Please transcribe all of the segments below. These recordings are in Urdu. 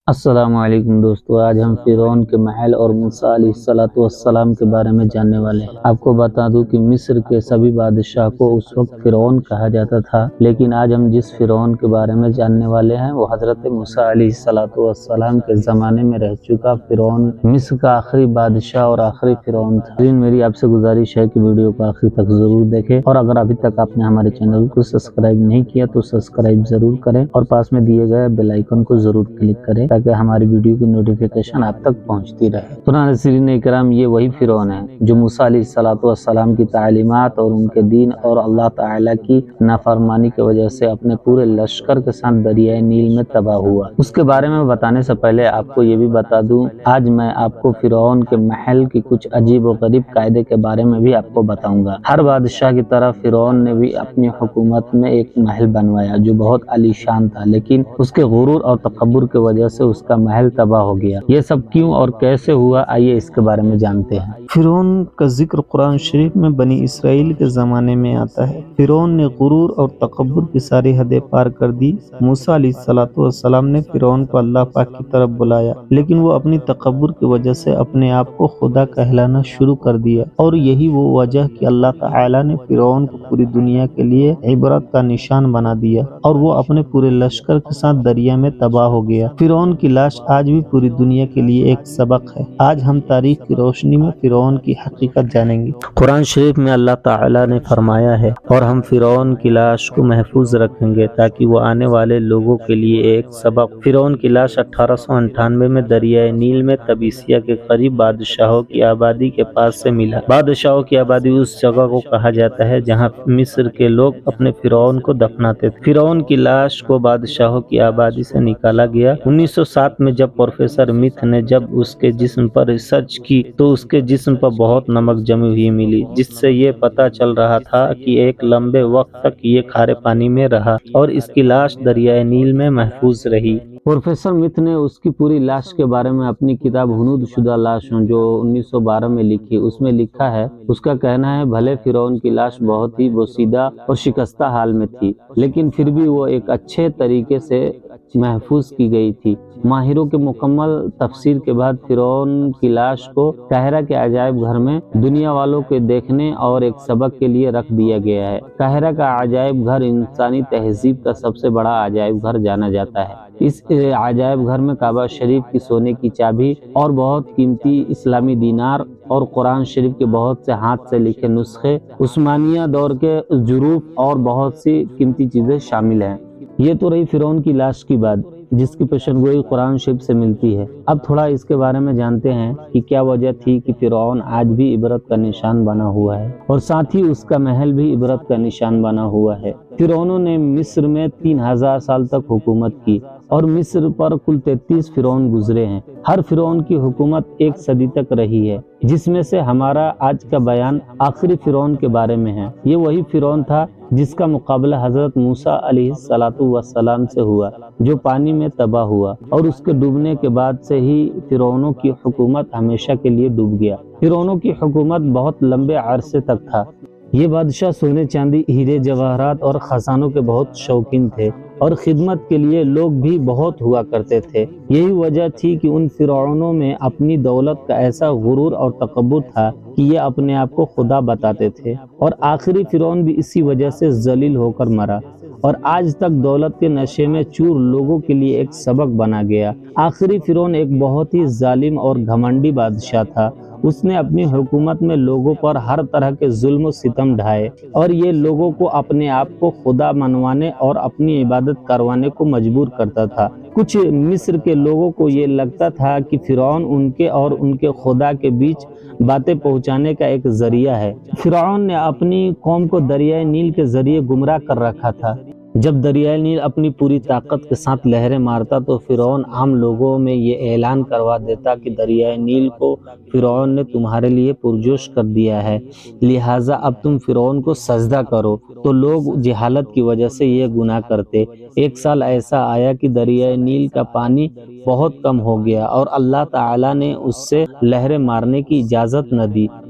السلام علیکم دوستو، آج ہم فرعون کے محل اور موسیٰ علیہ السلام کے بارے میں جاننے والے ہیں۔ آپ کو بتا دوں کہ مصر کے سبھی بادشاہ کو اس وقت فرعون کہا جاتا تھا، لیکن آج ہم جس فرعون کے بارے میں جاننے والے ہیں وہ حضرت موسیٰ علیہ السلام کے زمانے میں رہ چکا فرعون، مصر کا آخری بادشاہ اور آخری فرعون تھا۔ میری آپ سے گزارش ہے کہ ویڈیو کو آخر تک ضرور دیکھیں، اور اگر ابھی تک آپ نے ہمارے چینل کو سبسکرائب نہیں کیا تو سبسکرائب ضرور کریں اور پاس میں دیے گئے بیل آئیکن کو ضرور کلک کریں تاکہ ہماری ویڈیو کی نوٹیفیکیشن آپ تک پہنچتی رہے۔ تو ناظرین اکرام، یہ وہی فرعون ہے جو موسیٰ علیہ السلام کی تعلیمات اور ان کے دین اور اللہ تعالیٰ کی نافرمانی کی وجہ سے اپنے پورے لشکر کے ساتھ دریائے نیل میں تباہ ہوا۔ اس کے بارے میں بتانے سے پہلے آپ کو یہ بھی بتا دوں، آج میں آپ کو فرعون کے محل کی کچھ عجیب و غریب قاعدے کے بارے میں بھی آپ کو بتاؤں گا۔ ہر بادشاہ کی طرح فرعون نے بھی اپنی حکومت میں ایک محل بنوایا جو بہت عالیشان تھا، لیکن اس کے غرور اور تکبر کی وجہ سے اس کا محل تباہ ہو گیا۔ یہ سب کیوں اور کیسے ہوا، آئیے اس کے بارے میں جانتے ہیں۔ فرعون کا ذکر قرآن شریف میں بنی اسرائیل کے زمانے میں آتا ہے۔ فرعون نے غرور اور تکبر کی ساری حدیں پار کر دی۔ موسیٰ علیہ السلام نے فرعون کو اللہ پاک کی طرف بلایا، لیکن وہ اپنی تکبر کی وجہ سے اپنے آپ کو خدا کہلانا شروع کر دیا، اور یہی وہ وجہ کہ اللہ تعالیٰ نے فرعون کو پوری دنیا کے لیے عبرت کا نشان بنا دیا، اور وہ اپنے پورے لشکر کے ساتھ دریا میں تباہ ہو گیا۔ فرعون کی لاش آج بھی پوری دنیا کے لیے ایک سبق ہے۔ آج ہم تاریخ کی روشنی میں فرعون کی حقیقت جانیں گے۔ قرآن شریف میں اللہ تعالیٰ نے فرمایا ہے، اور ہم فرعون کی لاش کو محفوظ رکھیں گے تاکہ وہ آنے والے لوگوں کے لیے ایک سبق۔ فرعون کی لاش 1898 میں دریائے نیل میں تبیسیہ کے قریب بادشاہوں کی آبادی کے پاس سے ملا۔ بادشاہوں کی آبادی اس جگہ کو کہا جاتا ہے جہاں مصر کے لوگ اپنے فرعون کو دفناتے تھے۔ فرعون کی لاش کو بادشاہوں کی آبادی سے نکالا گیا۔ 1907 میں جب پروفیسر میتھ نے جب اس کے جسم پر ریسرچ کی تو اس کے جسم پر بہت نمک جمی ہوئی ملی، جس سے یہ پتہ چل رہا تھا کہ ایک لمبے وقت تک یہ کھارے پانی میں رہا اور اس کی لاش دریائے نیل میں محفوظ رہی۔ پروفیسر میتھ نے اس کی پوری لاش کے بارے میں اپنی کتاب ہنود شدہ لاشوں جو 1912 میں لکھی، اس میں لکھا ہے، اس کا کہنا ہے بھلے فرعون کی لاش بہت ہی بوسیدہ اور شکستہ حال میں تھی، لیکن پھر بھی وہ ایک اچھے طریقے سے محفوظ کی گئی تھی۔ ماہروں کے مکمل تفسیر کے بعد فرعون کی لاش کو قاہرہ کے عجائب گھر میں دنیا والوں کے دیکھنے اور ایک سبق کے لیے رکھ دیا گیا ہے۔ قاہرہ کا عجائب گھر انسانی تہذیب کا سب سے بڑا عجائب گھر جانا جاتا ہے۔ اس عجائب گھر میں کعبہ شریف کی سونے کی چابی اور بہت قیمتی اسلامی دینار اور قرآن شریف کے بہت سے ہاتھ سے لکھے نسخے، عثمانیہ دور کے ظروف اور بہت سی قیمتی چیزیں شامل ہیں۔ یہ تو رہی فرعون کی لاش کی بات، جس کی پیشن گوئی قرآن شریف سے ملتی ہے۔ اب تھوڑا اس کے بارے میں جانتے ہیں کہ کیا وجہ تھی کہ فرعون آج بھی عبرت کا نشان بنا ہوا ہے، اور ساتھ ہی اس کا محل بھی عبرت کا نشان بنا ہوا ہے۔ فرعونوں نے مصر میں 3000 سال تک حکومت کی، اور مصر پر کل 33 فرعون گزرے ہیں۔ ہر فرعون کی حکومت ایک صدی تک رہی ہے، جس میں سے ہمارا آج کا بیان آخری فرعون کے بارے میں ہے۔ یہ وہی فرعون تھا جس کا مقابلہ حضرت موسیٰ علیہ السلام سے ہوا، جو پانی میں تباہ ہوا، اور اس کے ڈوبنے کے بعد سے ہی فرعونوں کی حکومت ہمیشہ کے لیے ڈوب گیا۔ فرعونوں کی حکومت بہت لمبے عرصے تک تھا۔ یہ بادشاہ سونے چاندی، ہیرے جواہرات اور خزانوں کے بہت شوقین تھے، اور خدمت کے لیے لوگ بھی بہت ہوا کرتے تھے۔ یہی وجہ تھی کہ ان فرعونوں میں اپنی دولت کا ایسا غرور اور تکبر تھا کہ یہ اپنے آپ کو خدا بتاتے تھے، اور آخری فرعون بھی اسی وجہ سے ذلیل ہو کر مرا، اور آج تک دولت کے نشے میں چور لوگوں کے لیے ایک سبق بنا گیا۔ آخری فرعون ایک بہت ہی ظالم اور گھمنڈی بادشاہ تھا۔ اس نے اپنی حکومت میں لوگوں پر ہر طرح کے ظلم و ستم ڈھائے، اور یہ لوگوں کو اپنے آپ کو خدا منوانے اور اپنی عبادت کروانے کو مجبور کرتا تھا۔ کچھ مصر کے لوگوں کو یہ لگتا تھا کہ فرعون ان کے اور ان کے خدا کے بیچ باتیں پہنچانے کا ایک ذریعہ ہے۔ فرعون نے اپنی قوم کو دریائے نیل کے ذریعے گمراہ کر رکھا تھا۔ جب دریائے نیل اپنی پوری طاقت کے ساتھ لہریں مارتا تو فرعون عام لوگوں میں یہ اعلان کروا دیتا کہ دریائے نیل کو فرعون نے تمہارے لیے پرجوش کر دیا ہے، لہٰذا اب تم فرعون کو سجدہ کرو۔ تو لوگ جہالت کی وجہ سے یہ گناہ کرتے۔ ایک سال ایسا آیا کہ دریائے نیل کا پانی بہت کم ہو گیا، اور اللہ تعالیٰ نے اس سے لہریں مارنے کی اجازت نہ دی۔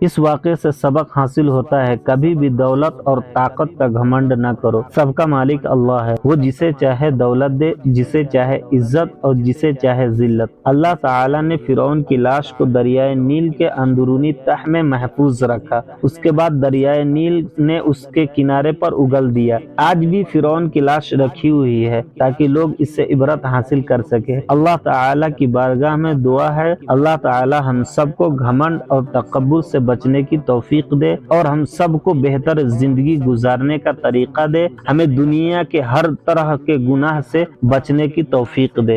اس واقعے سے سبق حاصل ہوتا ہے کبھی بھی دولت اور طاقت کا گھمنڈ نہ کرو۔ سب کا مالک اللہ ہے، وہ جسے چاہے دولت دے، جسے چاہے عزت اور جسے چاہے ذلت۔ اللہ تعالیٰ نے فرعون کی لاش کو دریائے نیل کے اندرونی تہ میں محفوظ رکھا، اس کے بعد دریائے نیل نے اس کے کنارے پر اگل دیا۔ آج بھی فرعون کی لاش رکھی ہوئی ہے تاکہ لوگ اس سے عبرت حاصل کر سکے۔ اللہ تعالیٰ کی بارگاہ میں دعا ہے اللہ تعالیٰ ہم سب کو گھمنڈ اور تکبر سے بچنے کی توفیق دے اور ہم سب کو بہتر زندگی گزارنے کا طریقہ دے، ہمیں دنیا کے ہر طرح کے گناہ سے بچنے کی توفیق دے۔